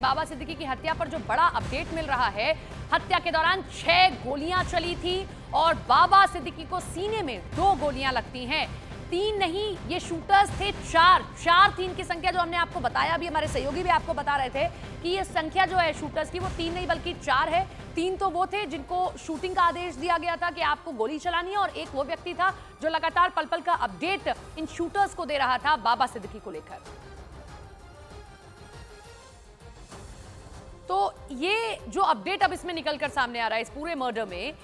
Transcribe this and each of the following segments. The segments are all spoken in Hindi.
बाबा सिद्दीकी की हत्या पर जो बड़ा अपडेट मिल रहा है, हत्या के दौरान 6 गोलियां चली थी और बाबा सिद्दीकी को सीने में 2 गोलियां लगती हैं। 3 नहीं, ये शूटर्स थे 4 थी इनकी संख्या, जो हमने आपको बताया, भी हमारे सहयोगी भी आपको बता रहे थे कि ये संख्या जो है शूटर्स की वो 3 नहीं बल्कि 4 है। 3 तो वो थे जिनको शूटिंग का आदेश दिया गया था कि आपको गोली चलानी है, और एक वो व्यक्ति था जो लगातार पल पल का अपडेट इन शूटर्स को दे रहा था बाबा सिद्दीकी को लेकर। तो ये जो अपडेट अब इसमें निकलकर सामने आ रहा है इस पूरे मर्डर में,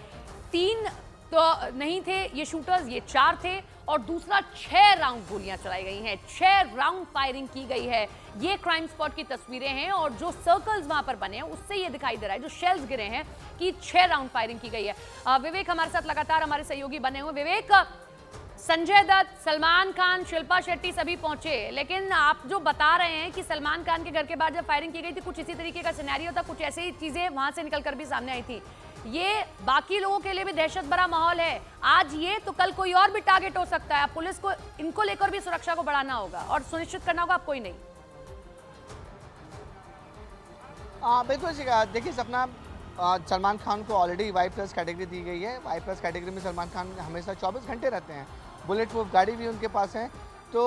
3 तो नहीं थे ये शूटर्स, ये 4 थे, और दूसरा 6 राउंड गोलियां चलाई गई हैं, 6 राउंड फायरिंग की गई है। ये क्राइम स्पॉट की तस्वीरें हैं और जो सर्कल्स वहां पर बने हैं उससे ये दिखाई दे रहा है, जो शेल्स गिरे हैं, कि 6 राउंड फायरिंग की गई है। विवेक हमारे साथ लगातार हमारे सहयोगी बने हुए। विवेक, संजय दत्त, सलमान खान, शिल्पा शेट्टी सभी पहुंचे, लेकिन आप जो बता रहे हैं कि सलमान खान के घर के बाहर जब फायरिंग की गई थी कुछ इसी तरीके का सिनेरियो था, कुछ ऐसी ही चीजें वहां से निकलकर भी सामने आई थी। ये बाकी लोगों के लिए भी दहशत भरा माहौल है। आज ये तो कल कोई और भी टारगेट हो सकता है। पुलिस को इनको लेकर भी सुरक्षा को बढ़ाना होगा और सुनिश्चित करना होगा, आप कोई नहीं। बिल्कुल देखिए सपना, सलमान खान को ऑलरेडी Y+ कैटेगरी दी गई है। Y+ कैटेगरी में सलमान खान हमेशा 24 घंटे रहते हैं, बुलेट प्रूफ गाड़ी भी उनके पास है। तो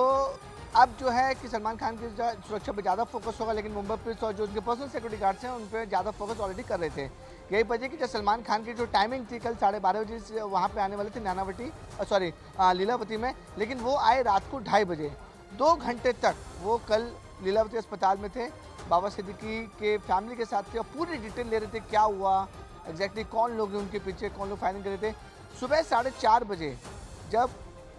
अब जो है कि सलमान खान की सुरक्षा पर ज़्यादा फोकस होगा, लेकिन मुंबई पुलिस और जो उनके पर्सनल सिक्योरिटी गार्ड्स हैं उन पर ज़्यादा फोकस ऑलरेडी कर रहे थे। यही वजह कि जब सलमान खान की जो टाइमिंग थी कल 12:30 बजे से वहाँ पे आने वाले थे नानावटी, लीलावती में, लेकिन वो आए रात को 2:30 बजे। 2 घंटे तक वो कल लीलावती अस्पताल में थे, बाबा सिद्दीकी के फैमिली के साथ थे और पूरी डिटेल ले रहे थे क्या हुआ एग्जैक्टली, कौन लोग हैं उनके पीछे, कौन लोग फायरिंग कर रहे थे। सुबह 4:30 बजे जब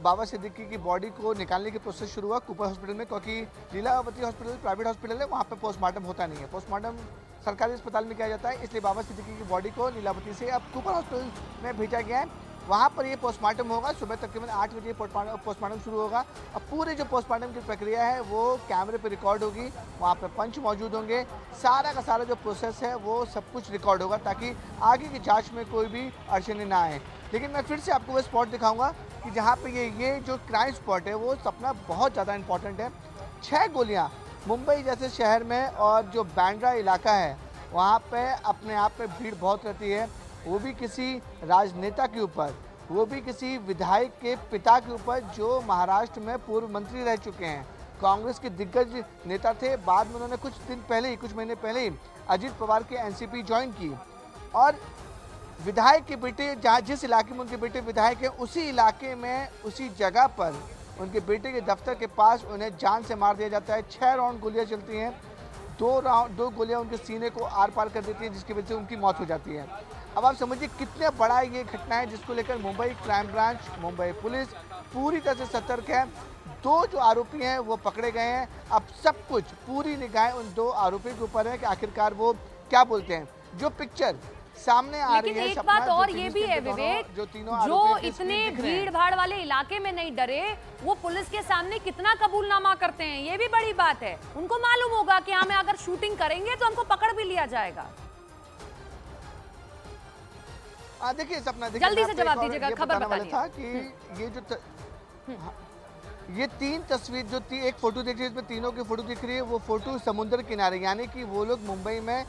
बाबा सिद्दीकी की बॉडी को निकालने की प्रोसेस शुरू हुआ कूपर हॉस्पिटल में, क्योंकि लीलावती हॉस्पिटल प्राइवेट हॉस्पिटल है, वहाँ पे पोस्टमार्टम होता नहीं है, पोस्टमार्टम सरकारी अस्पताल में किया जाता है। इसलिए बाबा सिद्दीकी की बॉडी को लीलावती से अब कूपर हॉस्पिटल में भेजा गया है, वहाँ पर ये पोस्टमार्टम होगा। सुबह तकरीबन 8 बजे पोस्टमार्टम शुरू होगा। अब पूरे जो पोस्टमार्टम की प्रक्रिया है वो कैमरे पर रिकॉर्ड होगी, वहाँ पर पंच मौजूद होंगे, सारा का सारा जो प्रोसेस है वो सब कुछ रिकॉर्ड होगा ताकि आगे की जांच में कोई भी अड़चने ना आए। लेकिन मैं फिर से आपको वो स्पॉट दिखाऊंगा कि जहाँ पे ये जो क्राइम स्पॉट है वो सपना बहुत ज़्यादा इंपॉर्टेंट है। 6 गोलियाँ मुंबई जैसे शहर में, और जो बांद्रा इलाका है वहाँ पे अपने आप में भीड़ बहुत रहती है, वो भी किसी राजनेता के ऊपर, वो भी किसी विधायक के पिता के ऊपर जो महाराष्ट्र में पूर्व मंत्री रह चुके हैं, कांग्रेस के दिग्गज नेता थे। बाद में उन्होंने कुछ महीने पहले ही अजित पवार के एनसीपी ज्वाइन की, और विधायक के बेटे जिस इलाके में उनके बेटे विधायक हैं उसी इलाके में उसी जगह पर उनके बेटे के दफ्तर के पास उन्हें जान से मार दिया जाता है। 6 राउंड गोलियां चलती हैं, 2 गोलियां उनके सीने को आर पार कर देती हैं, जिसकी वजह से उनकी मौत हो जाती है। अब आप समझिए कितने बड़ा ये घटना है, जिसको लेकर Mumbai crime branch, Mumbai police पूरी तरह से सतर्क है। 2 जो आरोपी हैं वो पकड़े गए हैं। अब सब कुछ, पूरी निगाहें उन 2 आरोपी के ऊपर है कि आखिरकार वो क्या बोलते हैं। जो पिक्चर सामने आ रही है, एक बात और ये भी है विवेक, जो इतने भीड़ भाड़ वाले इलाके में नहीं डरे, वो पुलिस के सामने कितना कबूलनामा करते हैं, ये भी बड़ी बात है। उनको मालूम होगा कि हमें अगर शूटिंग करेंगे तो हमको पकड़ भी लिया जाएगा। देखिए सपना, जल्दी से जवाब दीजिएगा, खबर बताइए। था कि ये जो ये 3 तस्वीर जो एक फोटो देख रही है, इसमें तीनों की फोटो दिख रही है, वो फोटो समुद्र किनारे, यानी कि वो लोग मुंबई में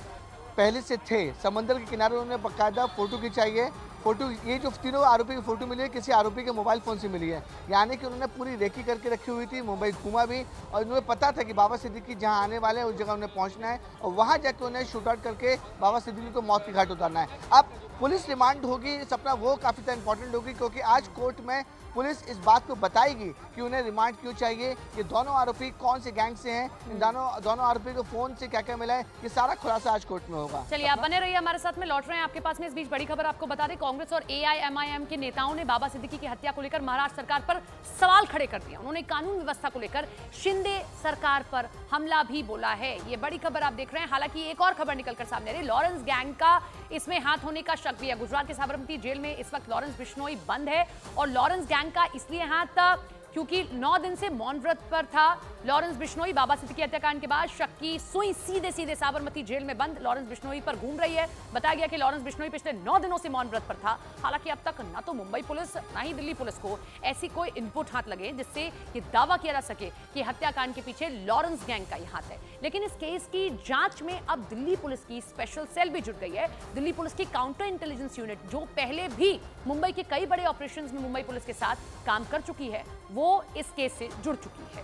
पहले से थे, समंदर के किनारे उन्होंने बाकायदा फोटो खिंचाई है। फोटो, ये जो तीनों आरोपी की फोटो मिली है किसी आरोपी के मोबाइल फ़ोन से मिली है, यानी कि उन्होंने पूरी रेकी करके रखी हुई थी, मुंबई घूमा भी, और उन्हें पता था कि बाबा सिद्दीकी जहां आने वाले हैं उस जगह उन्हें पहुंचना है, और वहां जाकर उन्हें शूट आउट करके बाबा सिद्दीकी को मौत के घाट उतारना है। अब पुलिस रिमांड होगी सपना, वो काफ़ी ज़्यादा इंपॉर्टेंट होगी, क्योंकि आज कोर्ट में पुलिस इस बात को बताएगी कि उन्हें रिमांड क्यों चाहिए, ये दोनों आरोपी कौन से गैंग से हैं, इन दोनों आरोपी को फोन से क्या क्या मिला है, ये सारा खुलासा आज कोर्ट में होगा। चलिए आप बने रहिए हमारे साथ में, लौट रहे हैं आपके पास में। इस बीच बड़ी खबर आपको बता दें, कांग्रेस और AIMIM के नेताओं ने बाबा सिद्दीकी की हत्या को लेकर महाराष्ट्र सरकार पर सवाल खड़े कर दिया। उन्होंने कानून व्यवस्था को लेकर शिंदे सरकार पर हमला भी बोला है। ये बड़ी खबर आप देख रहे हैं। हालांकि एक और खबर निकलकर सामने आ रही है, लॉरेंस गैंग का इसमें हाथ होने का शक भी है। गुजरात के साबरमती जेल में इस वक्त लॉरेंस बिश्नोई बंद है, और लॉरेंस गैंग का इसलिए हाथ क्योंकि 9 दिन से मौन व्रत पर था लॉरेंस बिश्नोई। बाबा सिद्दीकी हत्याकांड के बाद शक की सुई सीधे सीधे साबरमती जेल में बंद लॉरेंस बिश्नोई पर घूम रही है। बताया गया कि लॉरेंस बिश्नोई पिछले 9 दिनों से मौन व्रत पर था। हालांकि अब तक न तो मुंबई पुलिस न ही दिल्ली पुलिस को ऐसी कोई इनपुट हाथ लगे जिससे ये दावा किया जा सके कि हत्याकांड के पीछे लॉरेंस गैंग का ही हाथ है। लेकिन इस केस की जांच में अब दिल्ली पुलिस की स्पेशल सेल भी जुट गई है। दिल्ली पुलिस की काउंटर इंटेलिजेंस यूनिट, जो पहले भी मुंबई के कई बड़े ऑपरेशंस में मुंबई पुलिस के साथ काम कर चुकी है, वो इस केस से जुड़ चुकी है।